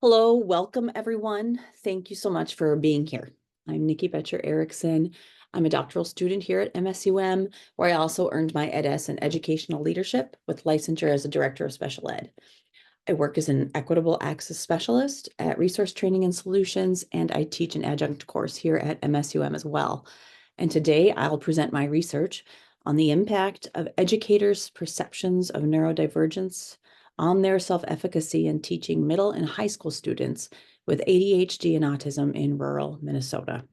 Hello, welcome everyone. Thank you so much for being here. I'm Nikki Bettcher Erickson. I'm a doctoral student here at MSUM, where I also earned my Ed.S. in educational leadership with licensure as a director of special ed. I work as an equitable access specialist at Resource Training and Solutions, and I teach an adjunct course here at MSUM as well. And today I'll present my research on the impact of educators' perceptions of neurodivergence on their self-efficacy in teaching middle and high school students with ADHD and autism in rural Minnesota.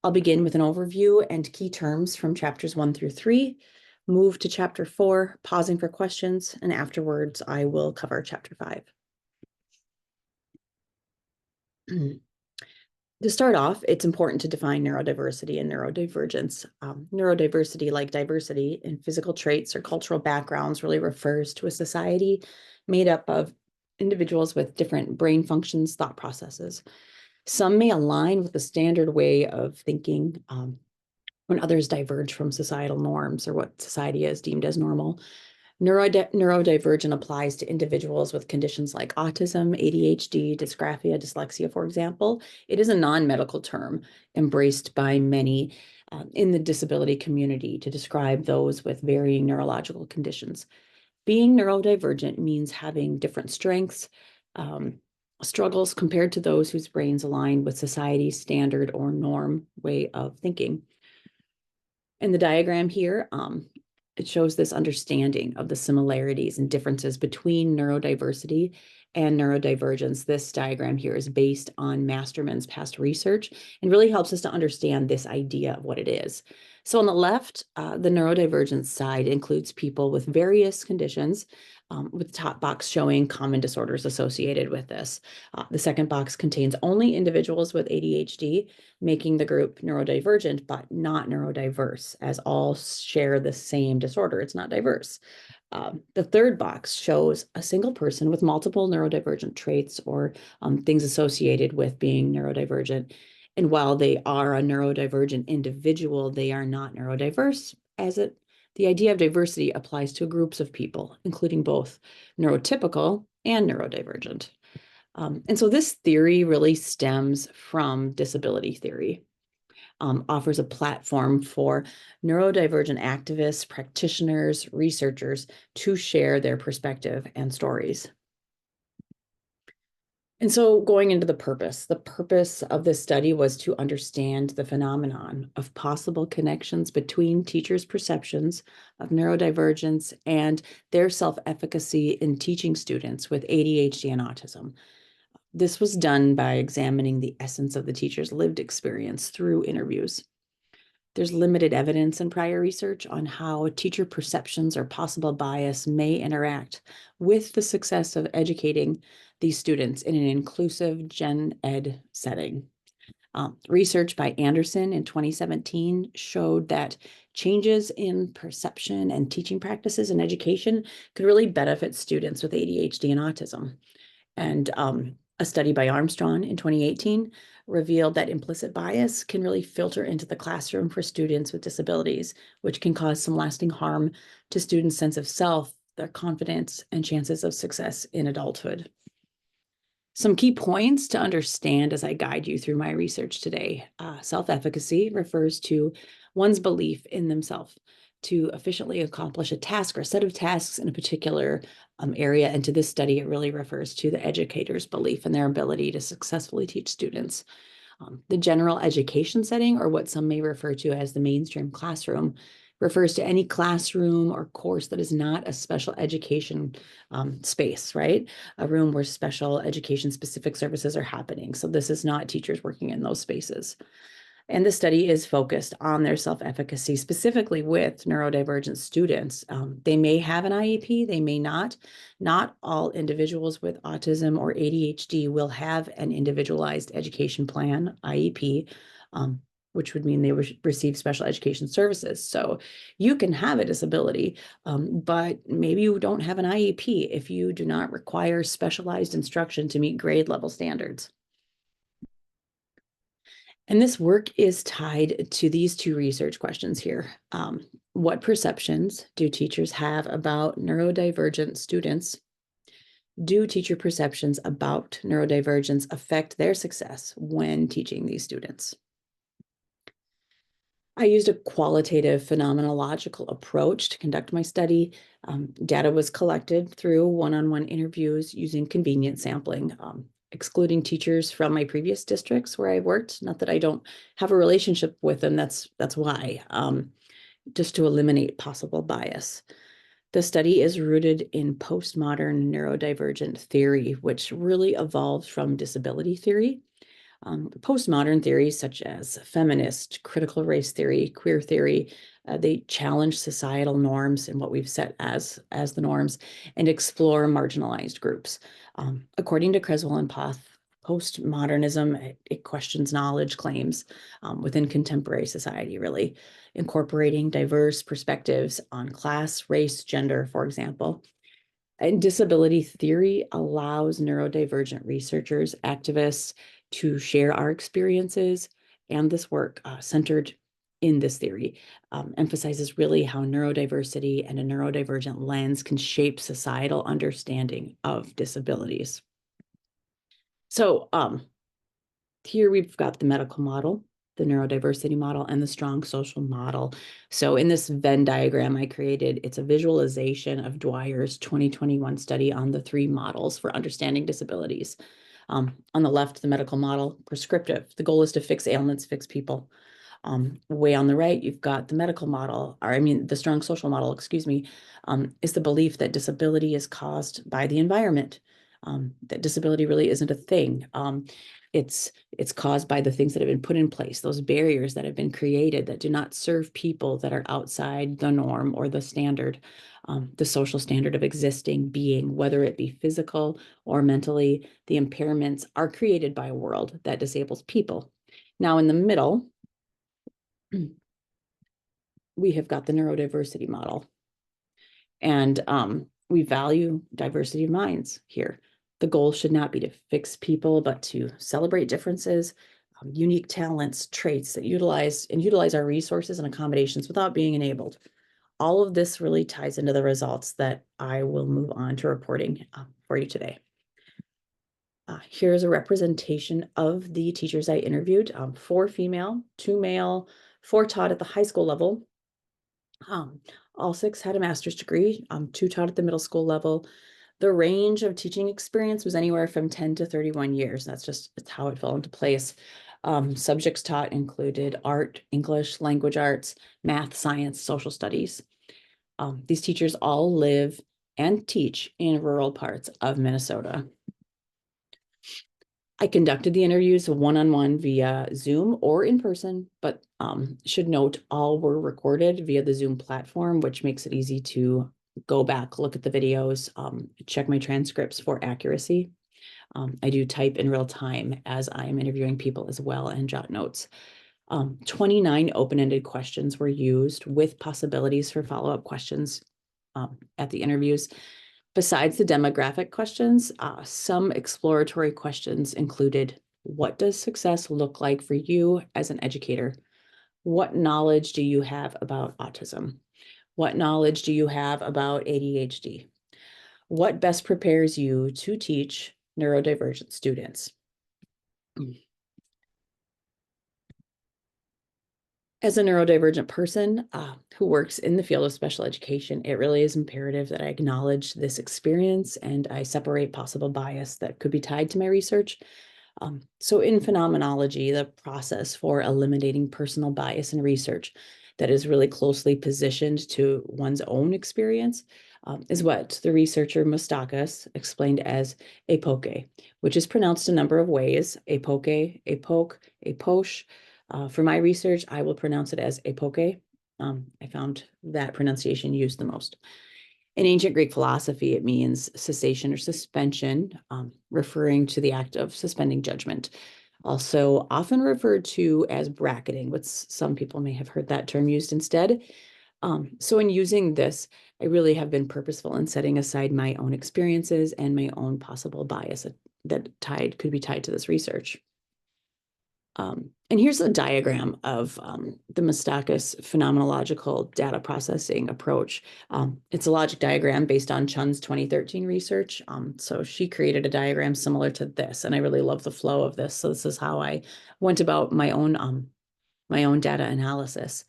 I'll begin with an overview and key terms from chapters 1 through 3, move to chapter 4, pausing for questions, and afterwards I will cover chapter 5. To start off, it's important to define neurodiversity and neurodivergence. Neurodiversity, like diversity in physical traits or cultural backgrounds, really refers to a society made up of individuals with different brain functions, thought processes. Some may align with the standard way of thinking, when others diverge from societal norms or what society has deemed as normal. Neurodivergent applies to individuals with conditions like autism, ADHD, dysgraphia, dyslexia, for example. It is a non-medical term embraced by many in the disability community to describe those with varying neurological conditions. Being neurodivergent means having different strengths, struggles compared to those whose brains align with society's standard or norm way of thinking. In the diagram here, it shows this understanding of the similarities and differences between neurodiversity and neurodivergence. This diagram here is based on Masterman's past research and really helps us to understand this idea of what it is. So on the left, the neurodivergence side includes people with various conditions, with the top box showing common disorders associated with this. The second box contains only individuals with ADHD, making the group neurodivergent, but not neurodiverse, as all share the same disorder. It's not diverse. The third box shows a single person with multiple neurodivergent traits or things associated with being neurodivergent. And while they are a neurodivergent individual, they are not neurodiverse, as the idea of diversity applies to groups of people, including both neurotypical and neurodivergent. And so this theory really stems from disability theory, offers a platform for neurodivergent activists, practitioners, researchers to share their perspective and stories. And so going into the purpose of this study was to understand the phenomenon of possible connections between teachers' perceptions of neurodivergence and their self-efficacy in teaching students with ADHD and autism. This was done by examining the essence of the teacher's lived experience through interviews. There's limited evidence in prior research on how teacher perceptions or possible bias may interact with the success of educating these students in an inclusive gen ed setting. Research by Anderson in 2017 showed that changes in perception and teaching practices in education could really benefit students with ADHD and autism. And a study by Armstrong in 2018 revealed that implicit bias can really filter into the classroom for students with disabilities, which can cause some lasting harm to students' sense of self, their confidence, and chances of success in adulthood. Some key points to understand as I guide you through my research today. Self-efficacy refers to one's belief in themselves to efficiently accomplish a task or a set of tasks in a particular area. And to this study, it really refers to the educator's belief in their ability to successfully teach students. The general education setting, or what some may refer to as the mainstream classroom, refers to any classroom or course that is not a special education space, right? A room where special education specific services are happening. So this is not teachers working in those spaces. And the study is focused on their self-efficacy, specifically with neurodivergent students. They may have an IEP, they may not. Not all individuals with autism or ADHD will have an individualized education plan, IEP, which would mean they receive special education services. So you can have a disability, but maybe you don't have an IEP if you do not require specialized instruction to meet grade level standards. And this work is tied to these two research questions here. What perceptions do teachers have about neurodivergent students? Do teacher perceptions about neurodivergence affect their success when teaching these students? I used a qualitative phenomenological approach to conduct my study. Data was collected through one-on-one interviews using convenient sampling, excluding teachers from my previous districts where I worked. Not that I don't have a relationship with them, that's why, just to eliminate possible bias. The study is rooted in postmodern neurodivergent theory, which really evolved from disability theory. Postmodern theories such as feminist, critical race theory, queer theory, they challenge societal norms and what we've set as the norms and explore marginalized groups. According to Creswell and Poth, postmodernism, it questions knowledge claims within contemporary society, really, incorporating diverse perspectives on class, race, gender, for example. And disability theory allows neurodivergent researchers, activists to share our experiences, and this work centered in this theory emphasizes really how neurodiversity and a neurodivergent lens can shape societal understanding of disabilities. So here we've got the medical model, the neurodiversity model, and the strong social model. So in this Venn diagram I created, it's a visualization of Dwyer's 2021 study on the 3 models for understanding disabilities. On the left, the medical model, prescriptive. The goal is to fix ailments, fix people. Way on the right, you've got the medical model, or I mean, the strong social model, excuse me, is the belief that disability is caused by the environment, that disability really isn't a thing. It's caused by the things that have been put in place, those barriers that have been created that do not serve people that are outside the norm or the standard, the social standard of existing being, whether it be physical or mentally. The impairments are created by a world that disables people. Now, in the middle, we have got the neurodiversity model. And we value diversity of minds here. The goal should not be to fix people, but to celebrate differences, unique talents, traits that utilize our resources and accommodations without being enabled. All of this really ties into the results that I will move on to reporting for you today. Here's a representation of the teachers I interviewed, 4 female, 2 male, 4 taught at the high school level. All 6 had a master's degree, 2 taught at the middle school level. The range of teaching experience was anywhere from 10 to 31 years. That's how it fell into place. Subjects taught included art, English, language arts, math, science, social studies. These teachers all live and teach in rural parts of Minnesota. I conducted the interviews one-on-one via Zoom or in person, but should note all were recorded via the Zoom platform, which makes it easy to go back, look at the videos, check my transcripts for accuracy. I do type in real time as I'm interviewing people as well and jot notes. 29 open-ended questions were used with possibilities for follow-up questions at the interviews. Besides the demographic questions, some exploratory questions included: what does success look like for you as an educator? What knowledge do you have about autism? What knowledge do you have about ADHD? What best prepares you to teach neurodivergent students? As a neurodivergent person who works in the field of special education, it really is imperative that I acknowledge this experience and I separate possible bias that could be tied to my research. So in phenomenology, the process for eliminating personal bias in research that is really closely positioned to one's own experience is what the researcher Mustakas explained as epoche, which is pronounced a number of ways: epoche, epoch, epoche. For my research, I will pronounce it as epoche. I found that pronunciation used the most. In ancient Greek philosophy, it means cessation or suspension, referring to the act of suspending judgment. Also often referred to as bracketing, which some people may have heard that term used instead. So in using this, I really have been purposeful in setting aside my own experiences and my own possible bias that could be tied to this research. And here's a diagram of the Mustakis phenomenological data processing approach. It's a logic diagram based on Chun's 2013 research. So she created a diagram similar to this, and I really love the flow of this. So this is how I went about my own data analysis.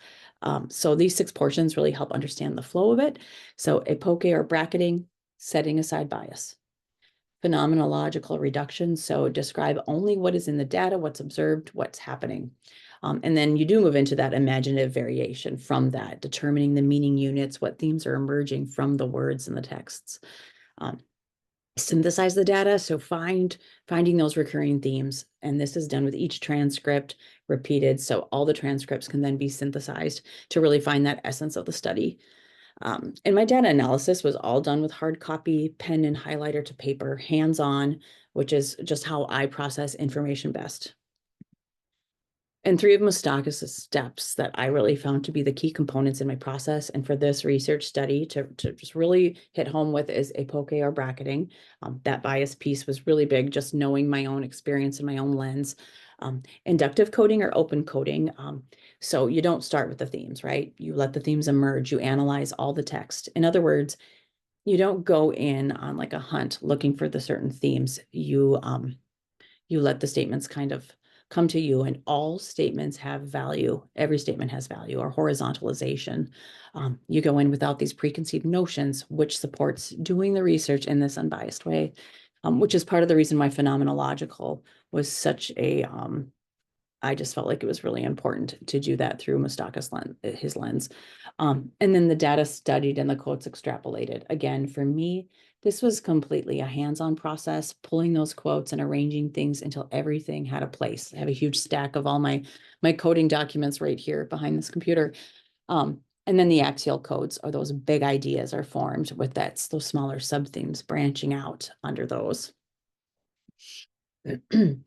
So these 6 portions really help understand the flow of it. So epoche or bracketing, setting aside bias. Phenomenological reduction, so describe only what is in the data, what's observed, what's happening. And then you do move into that imaginative variation from that, determining the meaning units, what themes are emerging from the words in the texts. Synthesize the data, so finding those recurring themes, and this is done with each transcript repeated, so all the transcripts can then be synthesized to really find that essence of the study. And my data analysis was all done with hard copy, pen and highlighter to paper, hands-on, which is just how I process information best. And 3 of Mustakis' steps that I really found to be the key components in my process, and for this research study to just really hit home with, is epoche or bracketing. That bias piece was really big, just knowing my own experience and my own lens. Inductive coding or open coding. So you don't start with the themes, right? You let the themes emerge. You analyze all the text. In other words, you don't go in on like a hunt looking for the certain themes. You let the statements kind of come to you, and all statements have value. Every statement has value, or horizontalization. You go in without these preconceived notions, which supports doing the research in this unbiased way, which is part of the reason why phenomenological was such a, I just felt like it was really important to do that through Mustakis' his lens. And then the data studied and the quotes extrapolated. Again, for me, this was completely a hands-on process, pulling those quotes and arranging things until everything had a place. I have a huge stack of all my coding documents right here behind this computer. And then the axial codes, or those big ideas, are formed with those smaller sub-themes branching out under those. And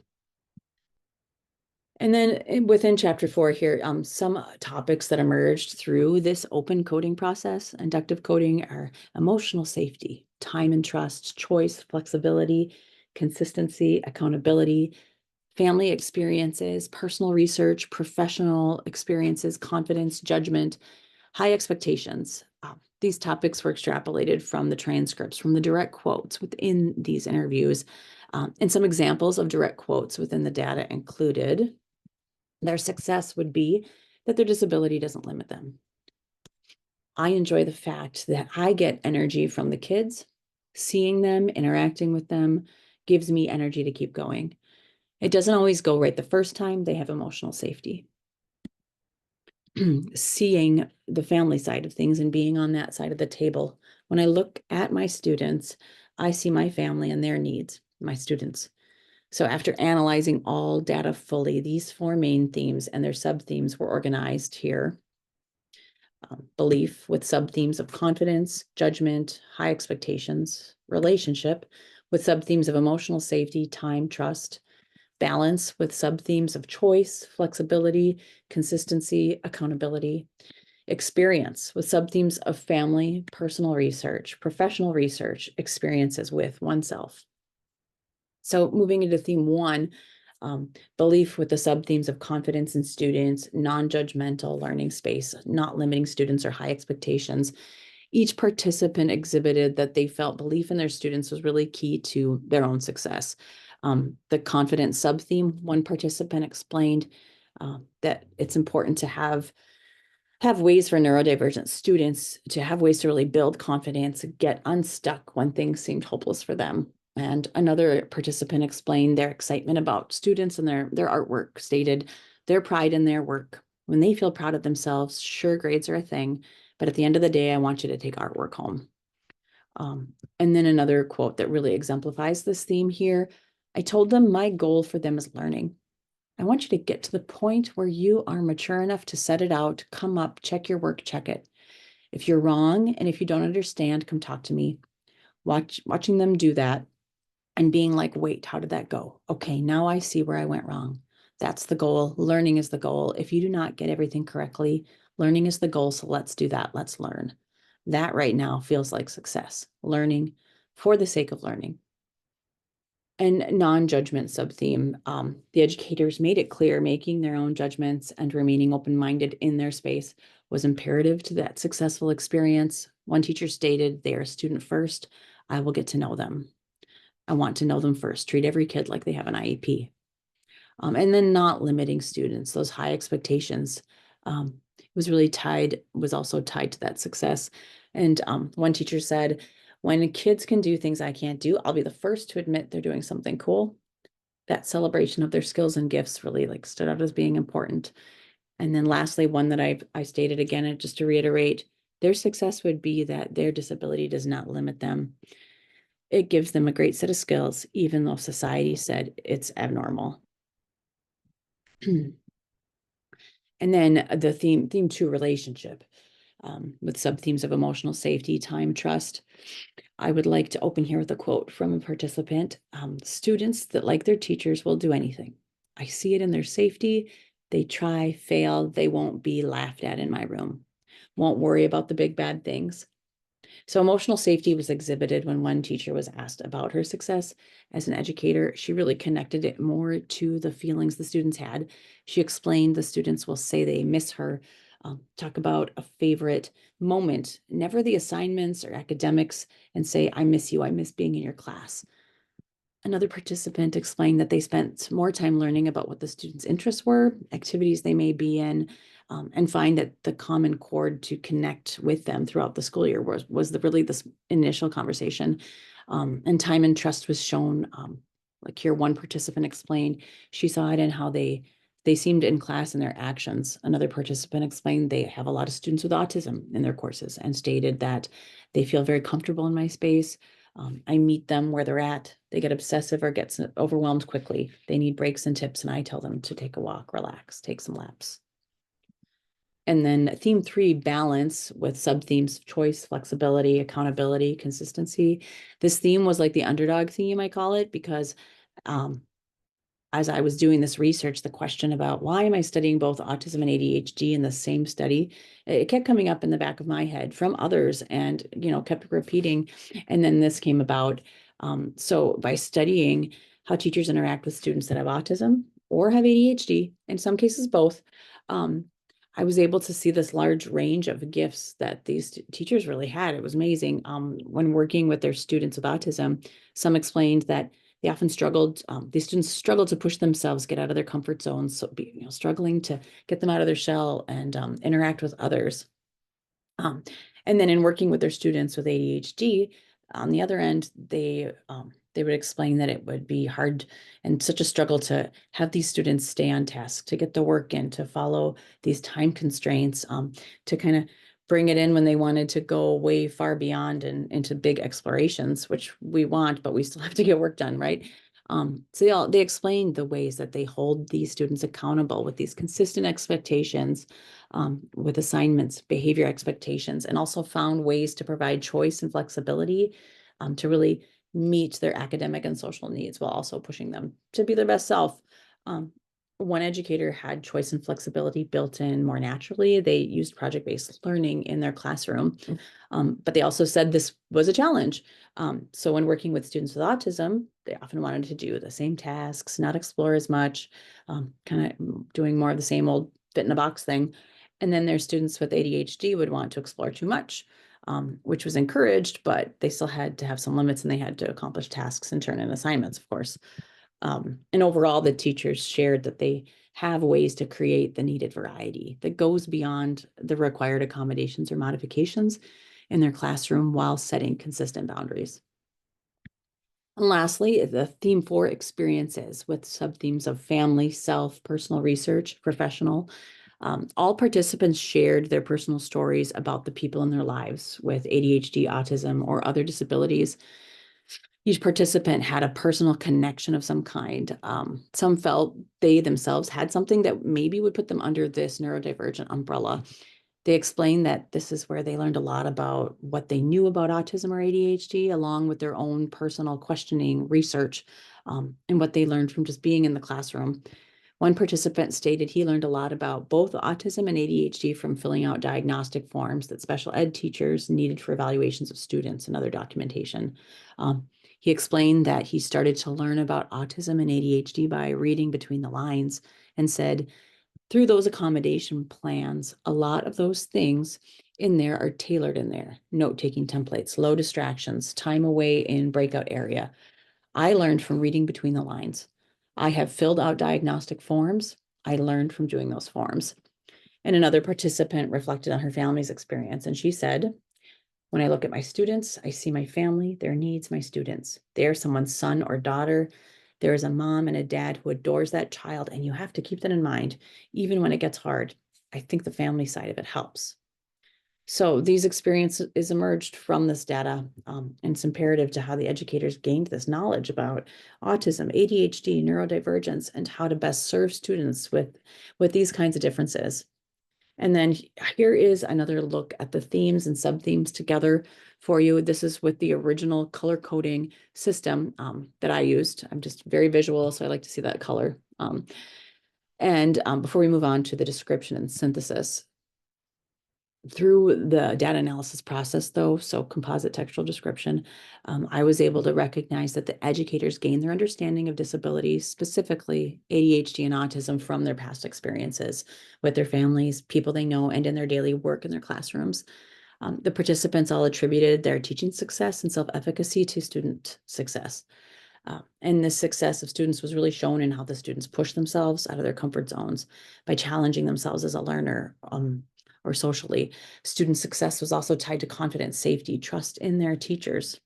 then within chapter 4 here, some topics that emerged through this open coding process, inductive coding, are emotional safety, time and trust, choice, flexibility, consistency, accountability, family experiences, personal research, professional experiences, confidence, judgment, high expectations. These topics were extrapolated from the transcripts, from the direct quotes within these interviews. And some examples of direct quotes within the data included: their success would be that their disability doesn't limit them. I enjoy the fact that I get energy from the kids. Seeing them, interacting with them gives me energy to keep going. It doesn't always go right the first time. They have emotional safety. Seeing the family side of things and being on that side of the table. When I look at my students, I see my family and their needs, my students. So after analyzing all data fully, these 4 main themes and their sub-themes were organized here. Belief with sub-themes of confidence, judgment, high expectations, relationship with sub-themes of emotional safety, time, trust, balance with sub-themes of choice, flexibility, consistency, accountability, experience with sub-themes of family, personal research, professional research, experiences with oneself. So moving into theme 1, belief with the sub-themes of confidence in students, non-judgmental learning space, not limiting students or high expectations. Each participant exhibited that they felt belief in their students was really key to their own success. The confidence sub-theme, one participant explained that it's important to have ways for neurodivergent students to have ways to really build confidence, get unstuck when things seemed hopeless for them. And another participant explained their excitement about students and their artwork, stated their pride in their work. When they feel proud of themselves, sure, grades are a thing, but at the end of the day, I want you to take artwork home. And then another quote that really exemplifies this theme here: I told them my goal for them is learning. I want you to get to the point where you are mature enough to set it out, come up, check your work, check it. If you're wrong and if you don't understand, come talk to me. Watching them do that and being like, wait, how did that go? Okay, now I see where I went wrong. That's the goal. Learning is the goal. If you do not get everything correctly, learning is the goal. So let's do that. Let's learn. That right now feels like success. Learning for the sake of learning. And non-judgment subtheme, the educators made it clear making their own judgments and remaining open-minded in their space was imperative to that successful experience. One teacher stated, they are a student first. I will get to know them. I want to know them first. Treat every kid like they have an IEP. And then not limiting students, those high expectations was also tied to that success. And one teacher said, when kids can do things I can't do, I'll be the first to admit they're doing something cool. That celebration of their skills and gifts really like stood out as being important. And then lastly, one that I stated again, and just to reiterate, their success would be that their disability does not limit them. It gives them a great set of skills, even though society said it's abnormal. And then the theme 2, relationship, with sub-themes of emotional safety, time, trust. I would like to open here with a quote from a participant. Students that like their teachers will do anything. I see it in their safety. They try, fail. They won't be laughed at in my room. Won't worry about the big bad things. So emotional safety was exhibited when one teacher was asked about her success as an educator. She really connected it more to the feelings the students had. She explained the students will say they miss her, talk about a favorite moment, never the assignments or academics, and say, I miss you, I miss being in your class. Another participant explained that they spent more time learning about what the students' interests were, activities they may be in, and find that the common chord to connect with them throughout the school year was really this initial conversation. And time and trust was shown. Like here, one participant explained she saw it in how they seemed in class in their actions. Another participant explained they have a lot of students with autism in their courses and stated that they feel very comfortable in my space. I meet them where they're at. They get obsessive or get overwhelmed quickly. They need breaks and tips, and I tell them to take a walk, relax, take some laps. And then theme 3, balance, with sub-themes choice, flexibility, accountability, consistency. This theme was like the underdog theme, I call it, because as I was doing this research, the question about why am I studying both autism and ADHD in the same study, it kept coming up in the back of my head from others and, kept repeating. And then this came about. So by studying how teachers interact with students that have autism or have ADHD, in some cases both, I was able to see this large range of gifts that these teachers really had. It was amazing. When working with their students with autism, some explained that they often struggled, these students struggled to push themselves, get out of their comfort zones, so struggling to get them out of their shell and interact with others. And then in working with their students with ADHD, on the other end, they would explain that it would be hard and such a struggle to have these students stay on task, to get the work in, to follow these time constraints, to kind of bring it in when they wanted to go way far beyond and into big explorations, which we want, but we still have to get work done, right? So they explained the ways that they hold these students accountable with these consistent expectations, with assignments, behavior expectations, and also found ways to provide choice and flexibility to really meet their academic and social needs while also pushing them to be their best self. One educator had choice and flexibility built in more naturally. They used project-based learning in their classroom, but they also said this was a challenge. So when working with students with autism, they often wanted to do the same tasks, not explore as much, kind of doing more of the same old fit in a box thing. And then their students with ADHD would want to explore too much, which was encouraged, but they still had to have some limits and they had to accomplish tasks and turn in assignments, of course. And overall, the teachers shared that they have ways to create the needed variety that goes beyond the required accommodations or modifications in their classroom while setting consistent boundaries. And lastly, the theme 4, experiences, with sub-themes of family, self, personal research, professional. All participants shared their personal stories about the people in their lives with ADHD, autism, or other disabilities. Each participant had a personal connection of some kind. Some felt they themselves had something that maybe would put them under this neurodivergent umbrella. They explained that this is where they learned a lot about what they knew about autism or ADHD, along with their own personal questioning, research, and what they learned from just being in the classroom. One participant stated he learned a lot about both autism and ADHD from filling out diagnostic forms that special ed teachers needed for evaluations of students and other documentation. He explained that he started to learn about autism and ADHD by reading between the lines and said, through those accommodation plans, a lot of those things in there are tailored in there. Note-taking templates, low distractions, time away in breakout area. I learned from reading between the lines. I have filled out diagnostic forms. I learned from doing those forms. And another participant reflected on her family's experience, and she said, when I look at my students, I see my family, their needs, my students. They are someone's son or daughter. There is a mom and a dad who adores that child, and you have to keep that in mind, even when it gets hard. I think the family side of it helps. So these experiences emerged from this data, and it's imperative to how the educators gained this knowledge about autism, ADHD, neurodivergence, and how to best serve students with these kinds of differences. And then here is another look at the themes and sub-themes together for you. This is with the original color coding system that I used. I'm just very visual, so I like to see that color. Before we move on to the description and synthesis, through the data analysis process, though, so composite textual description, I was able to recognize that the educators gained their understanding of disability, specifically ADHD and autism, from their past experiences with their families, people they know, and in their daily work in their classrooms. The participants all attributed their teaching success and self-efficacy to student success. And the success of students was really shown in how the students push themselves out of their comfort zones by challenging themselves as a learner, or socially. Student success was also tied to confidence, safety, trust in their teachers.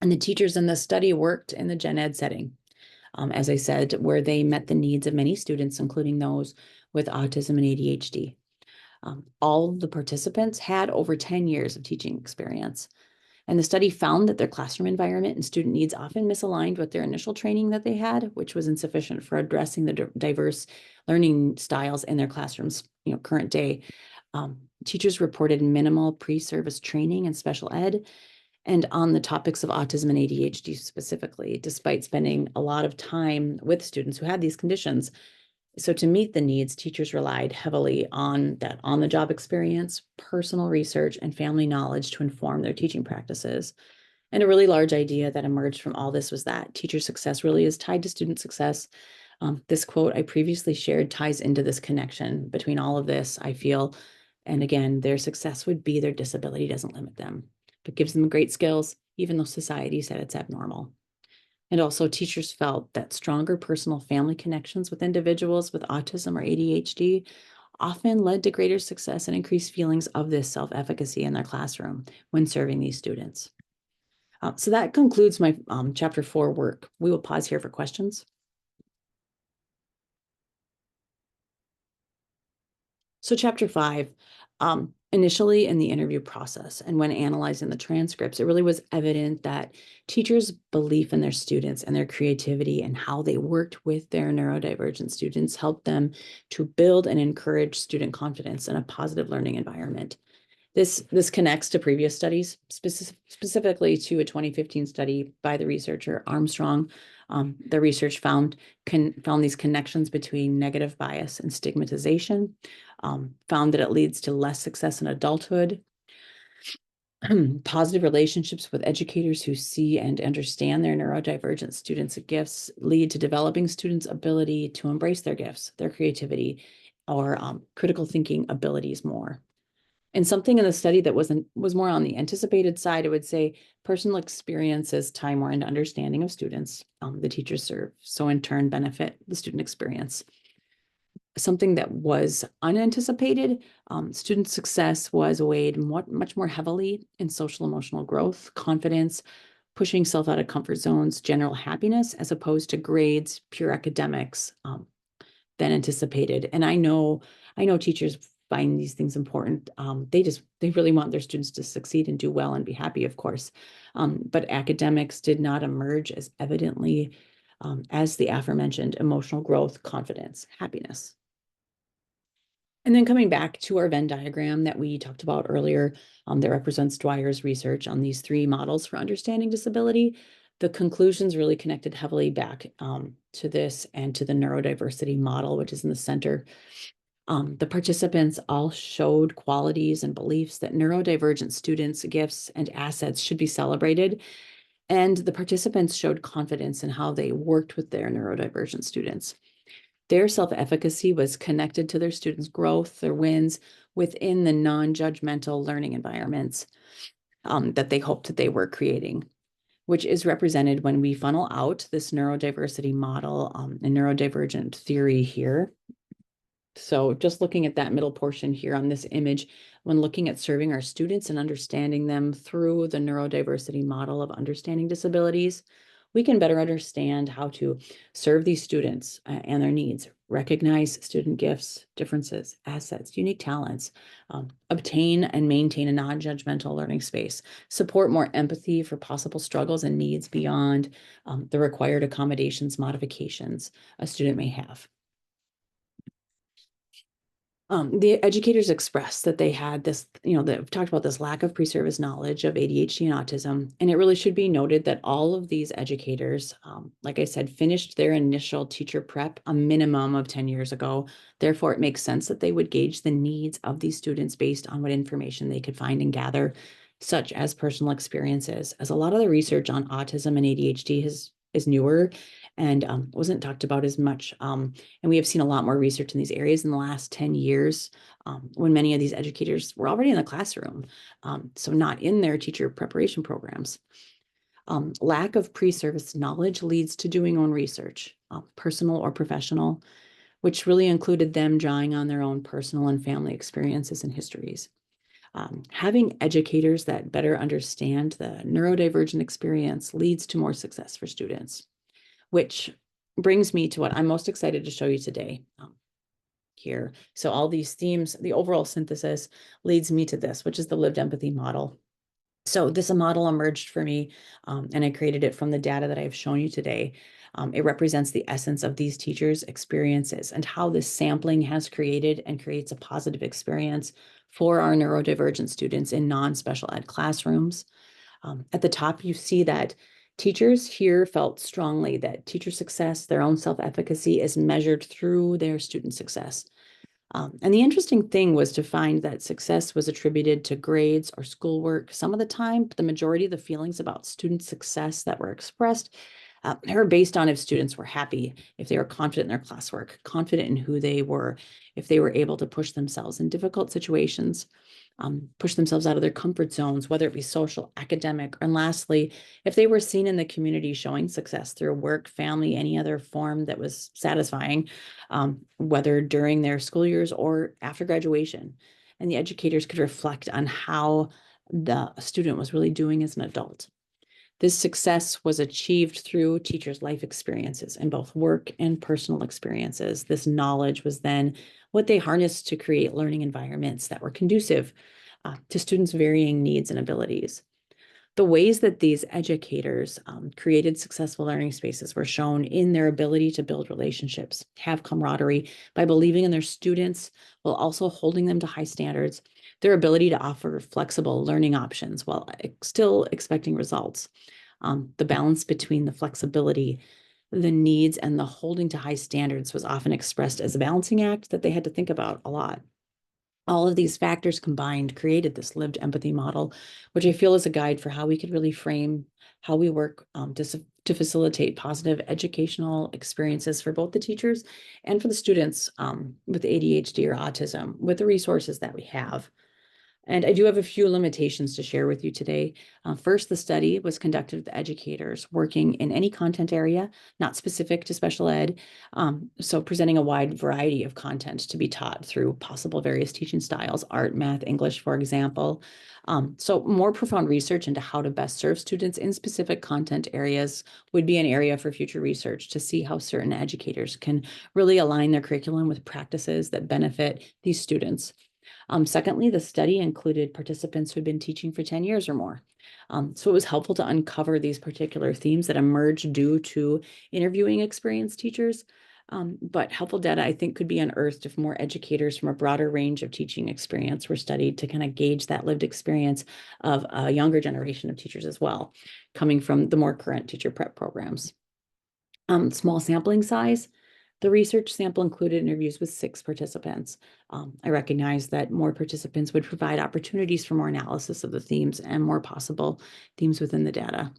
And the teachers in this study worked in the gen ed setting, as I said, where they met the needs of many students, including those with autism and ADHD. All the participants had over 10 years of teaching experience. And the study found that their classroom environment and student needs often misaligned with their initial training that they had, which was insufficient for addressing the diverse learning styles in their classrooms, current day. Teachers reported minimal pre-service training in special ed and on the topics of autism and ADHD specifically, despite spending a lot of time with students who had these conditions. So to meet the needs, teachers relied heavily on that on-the-job experience, personal research, and family knowledge to inform their teaching practices. And a really large idea that emerged from all this was that teacher success really is tied to student success. This quote I previously shared ties into this connection between all of this, I feel. And again, their success would be their disability doesn't limit them, but gives them great skills, even though society said it's abnormal. And also teachers felt that stronger personal family connections with individuals with autism or ADHD often led to greater success and increased feelings of this self-efficacy in their classroom when serving these students. So that concludes my chapter 4 work. We will pause here for questions. So chapter 5, initially in the interview process and when analyzing the transcripts, it really was evident that teachers' belief in their students and their creativity and how they worked with their neurodivergent students helped them to build and encourage student confidence in a positive learning environment. This connects to previous studies, specifically to a 2015 study by the researcher Armstrong. The research found these connections between negative bias and stigmatization, found that it leads to less success in adulthood, positive relationships with educators who see and understand their neurodivergent students' gifts lead to developing students' ability to embrace their gifts, their creativity, or critical thinking abilities more. And something in the study that was more on the anticipated side, I would say personal experiences tie more into understanding of students the teachers serve, so in turn benefit the student experience. Something that was unanticipated, student success was weighed much more heavily in social emotional growth, confidence, pushing self out of comfort zones, general happiness, as opposed to grades, pure academics than anticipated. And I know teachers find these things important. They really want their students to succeed and do well and be happy, of course. But academics did not emerge as evidently as the aforementioned emotional growth, confidence, happiness. And then coming back to our Venn diagram that we talked about earlier, that represents Dwyer's research on these 3 models for understanding disability, the conclusions really connected heavily back to this and to the neurodiversity model, which is in the center. The participants all showed qualities and beliefs that neurodivergent students' gifts and assets should be celebrated And the participants showed confidence in how they worked with their neurodivergent students. Their self-efficacy was connected to their students' growth, their wins within the non-judgmental learning environments that they hoped that they were creating, which is represented when we funnel out this neurodiversity model and neurodivergent theory here. So just looking at that middle portion here on this image, when looking at serving our students and understanding them through the neurodiversity model of understanding disabilities, we can better understand how to serve these students and their needs, recognize student gifts, differences, assets, unique talents, obtain and maintain a non-judgmental learning space, support more empathy for possible struggles and needs beyond the required accommodations, modifications a student may have. The educators expressed that they had this, they've talked about this lack of pre-service knowledge of ADHD and autism. And it really should be noted that all of these educators, like I said, finished their initial teacher prep a minimum of 10 years ago. Therefore, it makes sense that they would gauge the needs of these students based on what information they could find and gather, such as personal experiences, as a lot of the research on autism and ADHD is newer and wasn't talked about as much. And we have seen a lot more research in these areas in the last 10 years when many of these educators were already in the classroom, so not in their teacher preparation programs. Lack of pre-service knowledge leads to doing own research, personal or professional, which really included them drawing on their own personal and family experiences and histories. Having educators that better understand the neurodivergent experience leads to more success for students, which brings me to what I'm most excited to show you today here. So all these themes, the overall synthesis leads me to this, which is the lived empathy model. So this model emerged for me, and I created it from the data that I've shown you today. It represents the essence of these teachers' experiences and how this sampling has created and creates a positive experience for our neurodivergent students in non-special ed classrooms. At the top, you see that teachers here felt strongly that teacher success, their own self-efficacy, is measured through their student success. And the interesting thing was to find that success was attributed to grades or schoolwork some of the time, but the majority of the feelings about student success that were expressed were based on if students were happy, if they were confident in their classwork, confident in who they were, if they were able to push themselves in difficult situations, push themselves out of their comfort zones, whether it be social, academic, and lastly, if they were seen in the community showing success through work, family, any other form that was satisfying, whether during their school years or after graduation. And the educators could reflect on how the student was really doing as an adult. This success was achieved through teachers' life experiences in both work and personal experiences. This knowledge was then what they harnessed to create learning environments that were conducive to students' varying needs and abilities. The ways that these educators created successful learning spaces were shown in their ability to build relationships, have camaraderie by believing in their students while also holding them to high standards, their ability to offer flexible learning options while still expecting results. The balance between the flexibility, the needs, and the holding to high standards was often expressed as a balancing act that they had to think about a lot. All of these factors combined created this lived empathy model, which I feel is a guide for how we could really frame how we work to facilitate positive educational experiences for both the teachers and for the students with ADHD or autism with the resources that we have. And I do have a few limitations to share with you today. First, the study was conducted with educators working in any content area, not specific to special ed. So presenting a wide variety of content to be taught through possible various teaching styles, art, math, English, for example. So more profound research into how to best serve students in specific content areas would be an area for future research to see how certain educators can really align their curriculum with practices that benefit these students. Secondly, the study included participants who had been teaching for 10 years or more. So it was helpful to uncover these particular themes that emerged due to interviewing experienced teachers. But helpful data, I think, could be unearthed if more educators from a broader range of teaching experience were studied to kind of gauge that lived experience of a younger generation of teachers as well, coming from the more current teacher prep programs. Small sampling size. The research sample included interviews with 6 participants. I recognize that more participants would provide opportunities for more analysis of the themes and more possible themes within the data.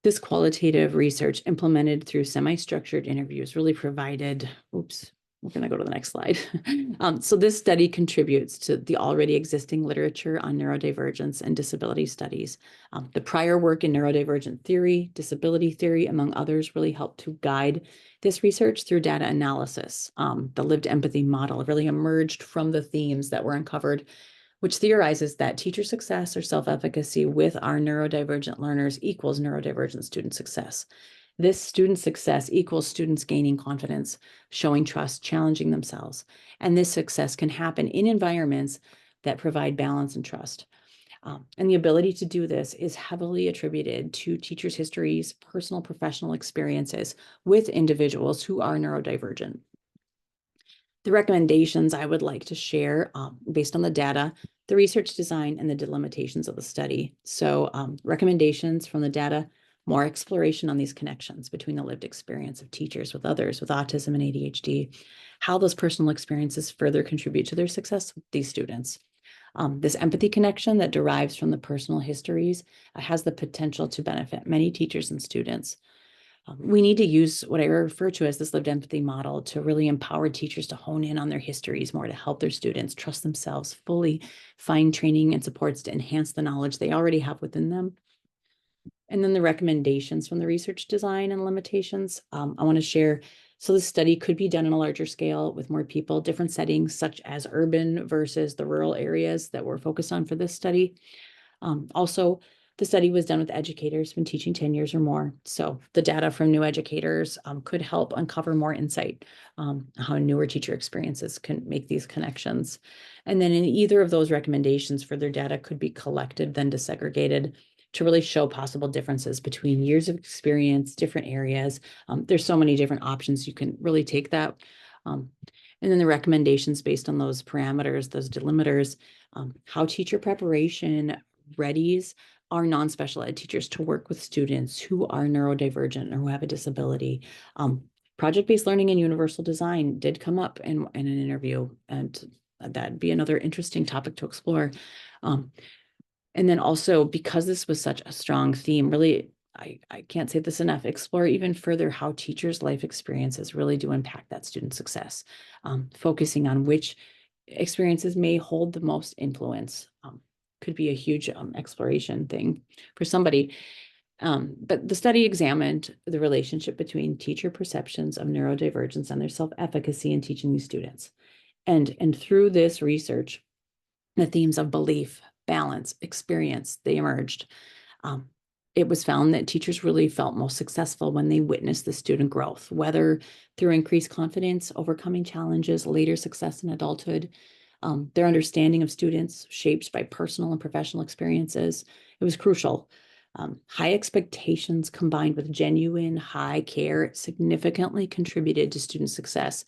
This qualitative research implemented through semi-structured interviews really provided, oops, we're going to go to the next slide. So this study contributes to the already existing literature on neurodivergence and disability studies. The prior work in neurodivergent theory, disability theory, among others, really helped to guide this research through data analysis. The lived empathy model really emerged from the themes that were uncovered, which theorizes that teacher success or self-efficacy with our neurodivergent learners equals neurodivergent student success. This student success equals students gaining confidence, showing trust, challenging themselves. And this success can happen in environments that provide balance and trust. And the ability to do this is heavily attributed to teachers' histories, personal professional experiences with individuals who are neurodivergent. The recommendations I would like to share based on the data, the research design, and the delimitations of the study. So recommendations from the data, more exploration on these connections between the lived experience of teachers with others with autism and ADHD, how those personal experiences further contribute to their success with these students. This empathy connection that derives from the personal histories has the potential to benefit many teachers and students. We need to use what I refer to as this lived empathy model to really empower teachers to hone in on their histories more, to help their students trust themselves fully, find training and supports to enhance the knowledge they already have within them. And then the recommendations from the research design and limitations I want to share. So this study could be done on a larger scale with more people, different settings such as urban versus the rural areas that we're focused on for this study. Also, the study was done with educators who've been teaching 10 years or more. So the data from new educators could help uncover more insight how newer teacher experiences can make these connections. And then in either of those recommendations, further data could be collected, then desegregated to really show possible differences between years of experience, different areas. There's so many different options you can really take that. And then the recommendations based on those parameters, those delimiters, how teacher preparation readies our non-special ed teachers to work with students who are neurodivergent or who have a disability. Project-based learning and universal design did come up in an interview, and that'd be another interesting topic to explore. And then also, because this was such a strong theme, really, I can't say this enough, explore even further how teachers' life experiences really do impact that student success, focusing on which experiences may hold the most influence. Could be a huge exploration thing for somebody. But the study examined the relationship between teacher perceptions of neurodivergence and their self-efficacy in teaching these students. And through this research, the themes of belief, balance, experience, they emerged. It was found that teachers really felt most successful when they witnessed the student growth, whether through increased confidence, overcoming challenges, later success in adulthood, their understanding of students shaped by personal and professional experiences. It was crucial. High expectations combined with genuine high care significantly contributed to student success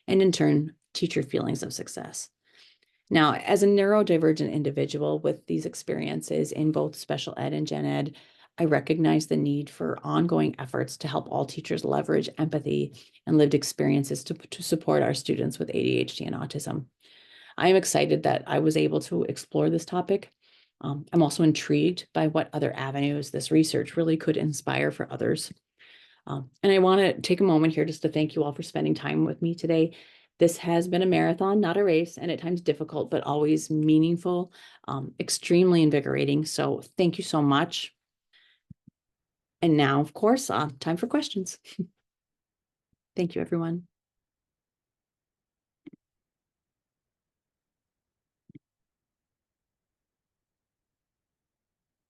and in turn, teacher feelings of success. Now, as a neurodivergent individual with these experiences in both special ed and gen ed, I recognize the need for ongoing efforts to help all teachers leverage empathy and lived experiences to support our students with ADHD and autism. I am excited that I was able to explore this topic. I'm also intrigued by what other avenues this research really could inspire for others. And I want to take a moment here just to thank you all for spending time with me today. This has been a marathon, not a race, and at times difficult, but always meaningful, extremely invigorating. So thank you so much. And now, of course, time for questions. Thank you, everyone.